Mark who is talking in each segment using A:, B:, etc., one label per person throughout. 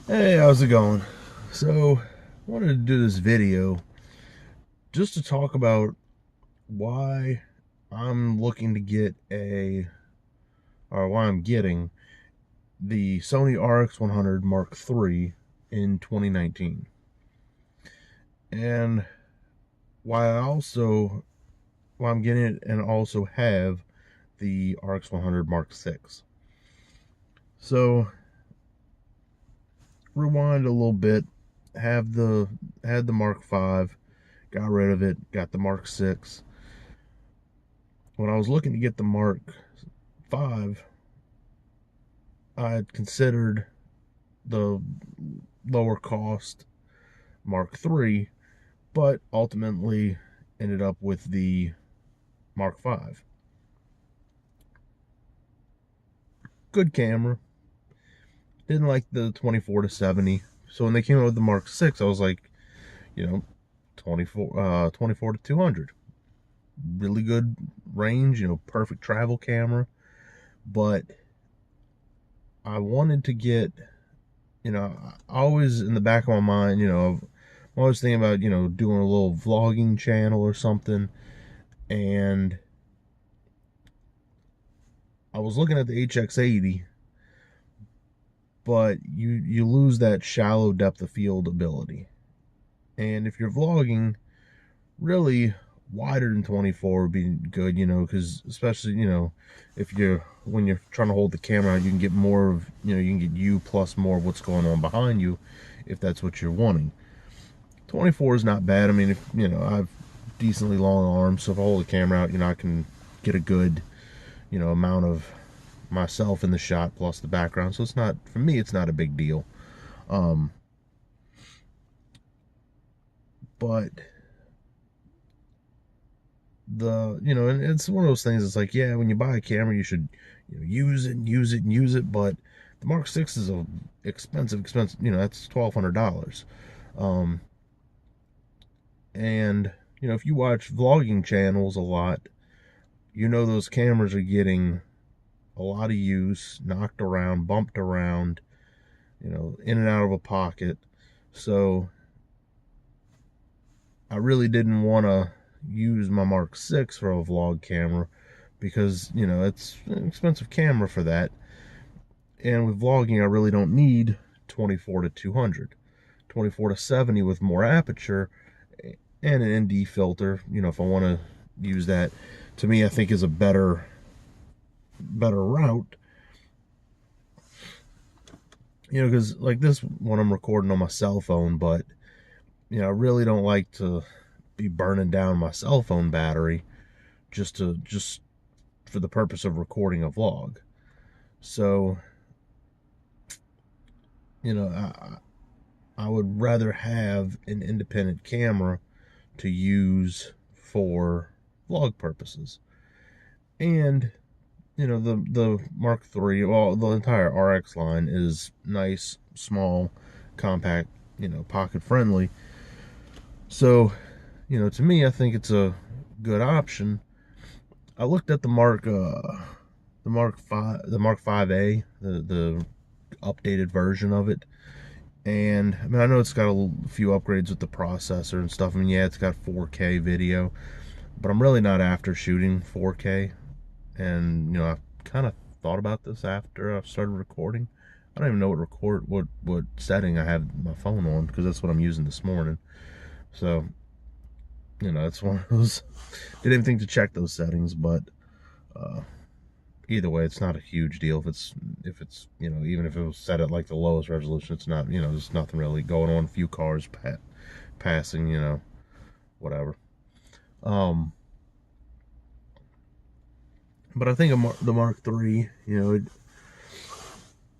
A: Hey, how's it going? So, I wanted to do this video just to talk about why I'm looking to get or why I'm getting the Sony RX100 Mark III in 2019. And why I'm getting it and also have the RX100 Mark VI. So, rewind a little bit, had the Mark V, got rid of it, got the Mark VI. When I was looking to get the Mark V, I had considered the lower cost Mark III, but ultimately ended up with the Mark V. Good camera. Didn't like the 24-70. So when they came out with the Mark VI, I was like, you know, 24 to 200. Really good range, perfect travel camera. But I wanted to get, always in the back of my mind, I'm always thinking about, doing a little vlogging channel or something. And I was looking at the HX80, but you lose that shallow depth of field ability. And if you're vlogging, really wider than 24 would be good, because especially, if when you're trying to hold the camera, you can get more of, you can get you plus more of what's going on behind you, if that's what you're wanting. 24 is not bad. I mean, if I have decently long arms, so if I hold the camera out, I can get a good, amount of myself in the shot plus the background. So it's not, for me, it's not a big deal. But and it's one of those things. It's like, yeah, when you buy a camera, you should use it and use it and use it. But the Mark VI is a expensive. That's $1,200. And if you watch vlogging channels a lot, those cameras are getting a lot of use, knocked around, bumped around, in and out of a pocket. So I really didn't want to use my Mark VI for a vlog camera because, it's an expensive camera for that. And with vlogging, I really don't need 24 to 200. 24 to 70 with more aperture and an ND filter, if I want to use that, to me, I think is a better route. Because like this one, I'm recording on my cell phone, but I really don't like to be burning down my cell phone battery just for the purpose of recording a vlog. So, I would rather have an independent camera to use for vlog purposes. And the Mark III, well, the entire RX line is nice, small, compact, pocket friendly. So, to me, I think it's a good option. I looked at the Mark 5, the Mark 5A, the updated version of it. And I mean, I know it's got a few upgrades with the processor and stuff. I mean, yeah, it's got 4K video, but I'm really not after shooting 4K. And I kind of thought about this after I started recording. I don't even know what setting I have my phone on, because that's what I'm using this morning. So it's one of those. Didn't even think to check those settings, but either way, it's not a huge deal. If it's even if it was set at like the lowest resolution, it's not, there's nothing really going on. A few cars passing, whatever. But I think the Mark III,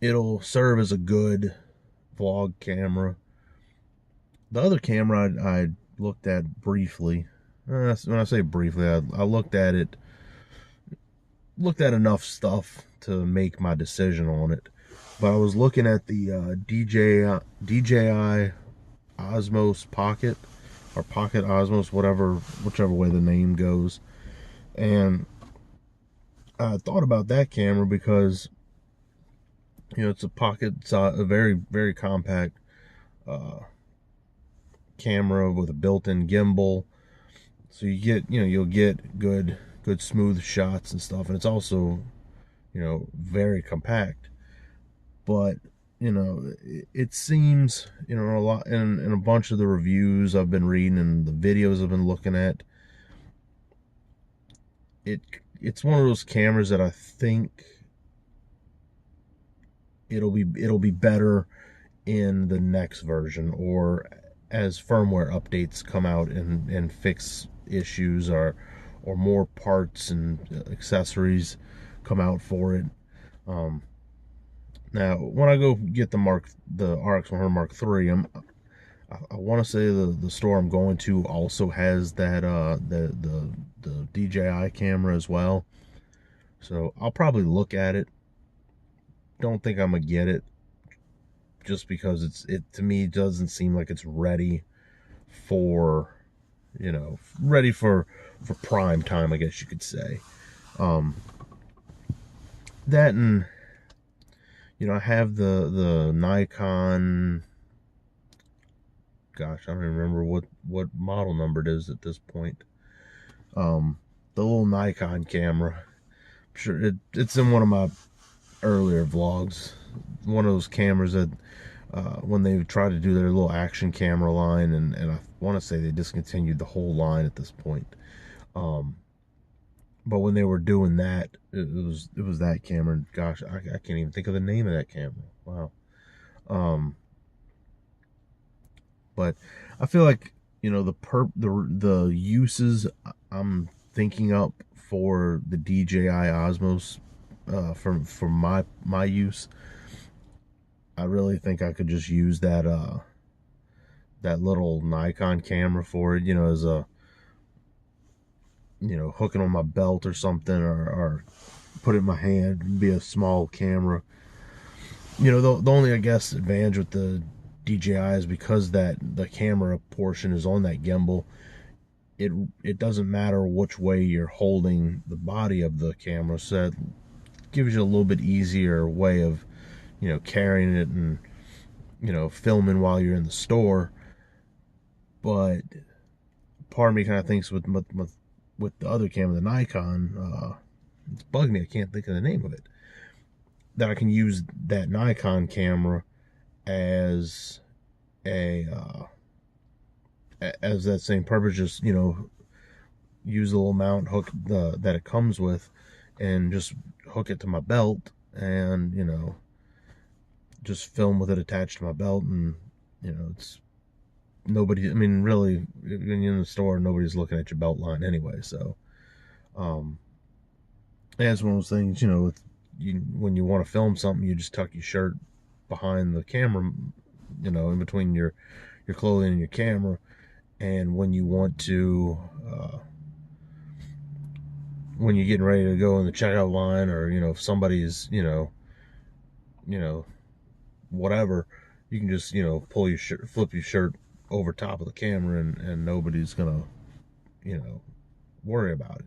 A: it'll serve as a good vlog camera. The other camera I looked at briefly. When I say briefly, I looked at enough stuff to make my decision on it. But I was looking at the DJI Osmos Pocket, or Pocket Osmos, whichever way the name goes. And I thought about that camera because It's a pocket, a very, very compact uh, camera with a built-in gimbal. So you'll get good smooth shots and stuff. And it's also, very compact. But, it seems, a lot in a bunch of the reviews I've been reading and the videos I've been looking at, it it's one of those cameras that I think it'll be better in the next version, or as firmware updates come out and fix issues, or more parts and accessories come out for it. Now when I go get the RX100 Mark III, I want to say the store I'm going to also has that the DJI camera as well. So I'll probably look at it. Don't think I'm gonna get it, just because it to me doesn't seem like it's ready for, ready for prime time, I guess you could say. Um, that, and I have the Nikon. Gosh, I don't even remember what model number it is at this point. The little Nikon camera. I'm sure it's in one of my earlier vlogs. One of those cameras that when they tried to do their little action camera line, and I want to say they discontinued the whole line at this point. But when they were doing that, it was that camera. Gosh, I can't even think of the name of that camera. Wow. But I feel like, the uses I'm thinking up for the DJI Osmos, for my use, I really think I could just use that little Nikon camera for it, as a, hooking on my belt or something, or put it in my hand, be a small camera. The only, I guess, advantage with the DJI is because that the camera portion is on that gimbal. It doesn't matter which way you're holding the body of the camera, so it gives you a little bit easier way of, carrying it and, filming while you're in the store. But part of me kind of thinks with the other camera, the Nikon, it's bugging me, I can't think of the name of it, that I can use that Nikon camera as as that same purpose. Just, use the little mount hook that it comes with, and just hook it to my belt, and, just film with it attached to my belt. And, it's nobody, I mean, really, when you're in the store, nobody's looking at your belt line anyway. So it's one of those things, when you want to film something, you just tuck your shirt behind the camera, in between your clothing and your camera. And when you want to, when you're getting ready to go in the checkout line, or, if somebody's, whatever, you can just, pull your shirt, flip your shirt over top of the camera, and nobody's gonna, worry about it.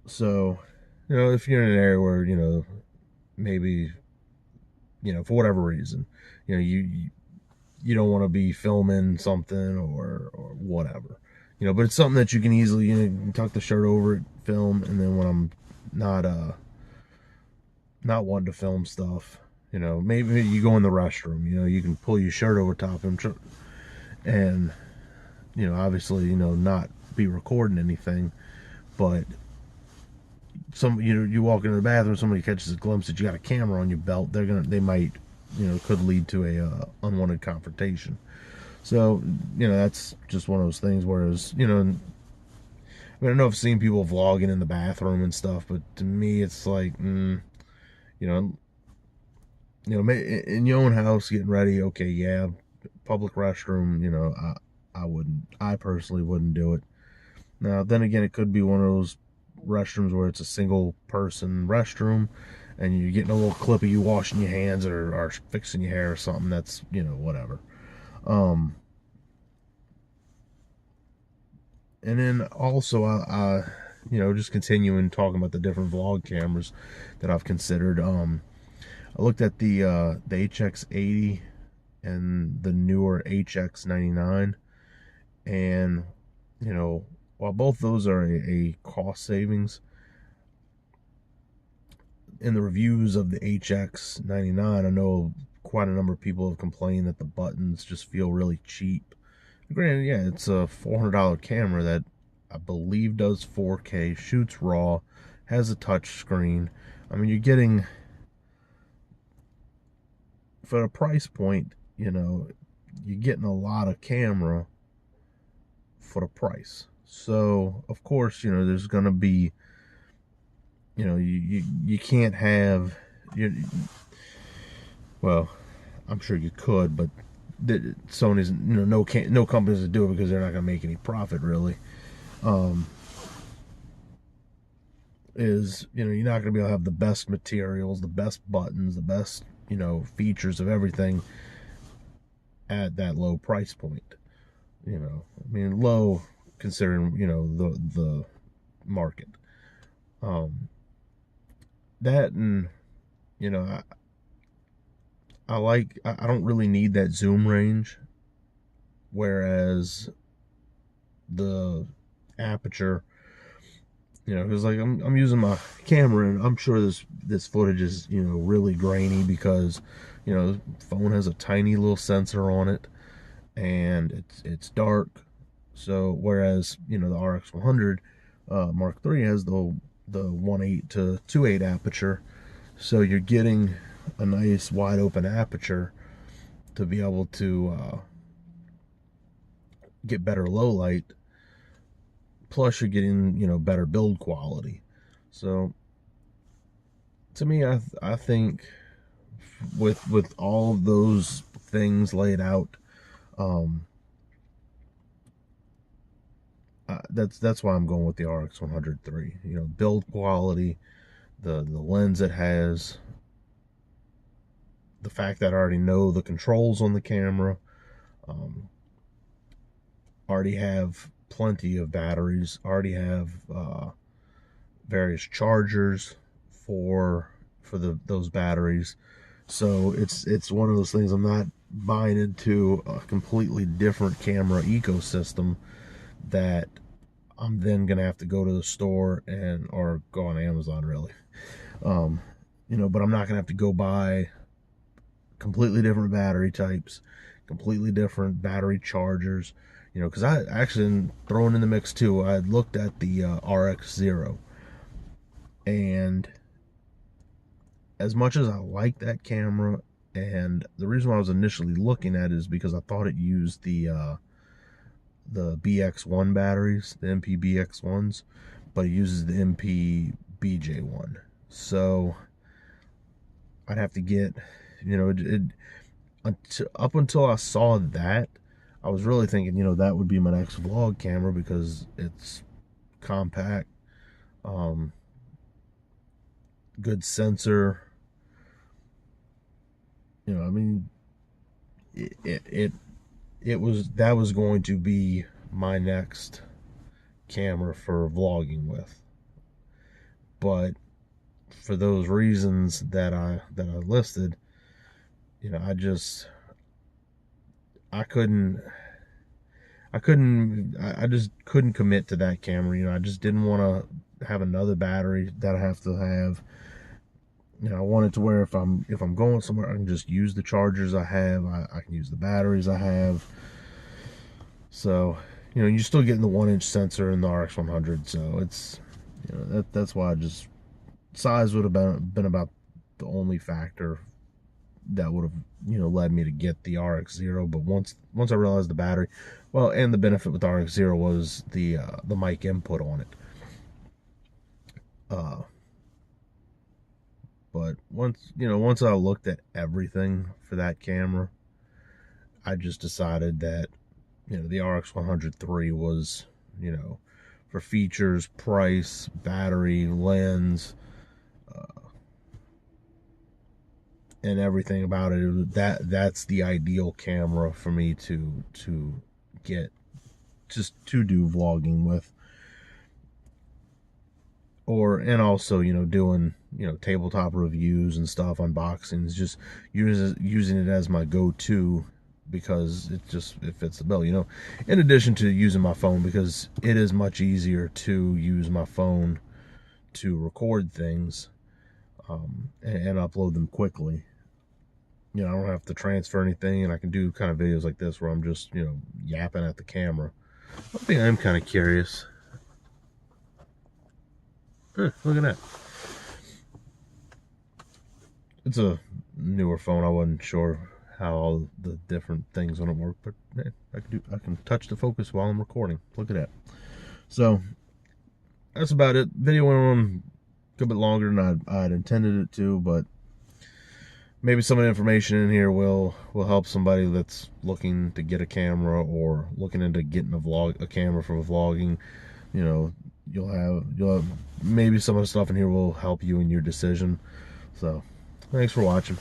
A: So, if you're in an area where, maybe, for whatever reason, you don't want to be filming something, or whatever, but it's something that you can easily, tuck the shirt over it, film. And then when I'm not wanting to film stuff, maybe you go in the restroom, you can pull your shirt over top of him, and, obviously, not be recording anything. But you walk into the bathroom, somebody catches a glimpse that you got a camera on your belt, they might, could lead to a unwanted confrontation. So, that's just one of those things. Whereas, I mean, I know I've seen people vlogging in the bathroom and stuff, but to me, it's like, in your own house getting ready, okay, yeah. Public restroom, I personally wouldn't do it. Now, then again, it could be one of those restrooms where it's a single person restroom, and you're getting a little clip of you washing your hands, or fixing your hair or something. That's, whatever. And then also, just continuing talking about the different vlog cameras that I've considered. I looked at the HX80 and the newer HX99, and while both those are a cost savings, in the reviews of the HX99, I know quite a number of people have complained that the buttons just feel really cheap. Granted, yeah, it's a $400 camera that I believe does 4K, shoots RAW, has a touch screen. I mean, you're getting, for a price point, you're getting a lot of camera for the price. So, of course, there's going to be, you can't have, well, I'm sure you could, but Sony's, no companies that do it because they're not going to make any profit, really. Is, you're not going to be able to have the best materials, the best buttons, the best, features of everything at that low price point. I mean, low considering, the market. That, and, I don't really need that zoom range, whereas the aperture, because like I'm using my camera, and I'm sure this footage is really grainy because the phone has a tiny little sensor on it, and it's dark. So whereas the RX100 Mark III has the 1.8 to 2.8 aperture, so you're getting a nice wide open aperture to be able to get better low light. Plus, you're getting better build quality. So, to me, I think with all of those things laid out, that's why I'm going with the RX100 3. Build quality, the lens it has, the fact that I already know the controls on the camera, already have plenty of batteries, already have various chargers for those batteries. So it's one of those things, I'm not buying into a completely different camera ecosystem that I'm then gonna have to go to the store or go on Amazon, really. But I'm not gonna have to go buy completely different battery types, completely different battery chargers. Because I actually, thrown in the mix too, I looked at the RX0, and as much as I like that camera, and the reason why I was initially looking at it is because I thought it used the BX1 batteries, the MP BX1s, but it uses the MP BJ1. So I'd have to get, up until I saw that, I was really thinking, that would be my next vlog camera because it's compact, good sensor. I mean, that was going to be my next camera for vlogging with. But for those reasons that I listed, I just couldn't commit to that camera. I just didn't want to have another battery that I have to have. I want it to where if I'm going somewhere, I can just use the chargers I have. I can use the batteries I have. So, you're still getting the 1-inch sensor in the RX100. So it's, that's why size would have been about the only factor that would have led me to get the RX0. But once I realized the battery, well, and the benefit with the RX0 was the mic input on it. But once I looked at everything for that camera, I just decided that the RX100 3 was, for features, price, battery, lens, and everything about it, that's the ideal camera for me to get, just to do vlogging with. and also, you know, doing, you know, tabletop reviews and stuff, unboxings, just using it as my go-to, because it fits the bill, you know, in addition to using my phone, because it is much easier to use my phone to record things, and upload them quickly. You know, I don't have to transfer anything, and I can do kind of videos like this where I'm just, you know, yapping at the camera. One thing I'm kind of curious. Look at that. It's a newer phone. I wasn't sure how all the different things on it work, but I can touch the focus while I'm recording. Look at that. So that's about it. Video went on a good bit longer than I'd intended it to, but maybe some of the information in here will help somebody that's looking to get a camera, or looking into getting a camera for vlogging. You know, you'll have maybe some of the stuff in here will help you in your decision. So thanks for watching.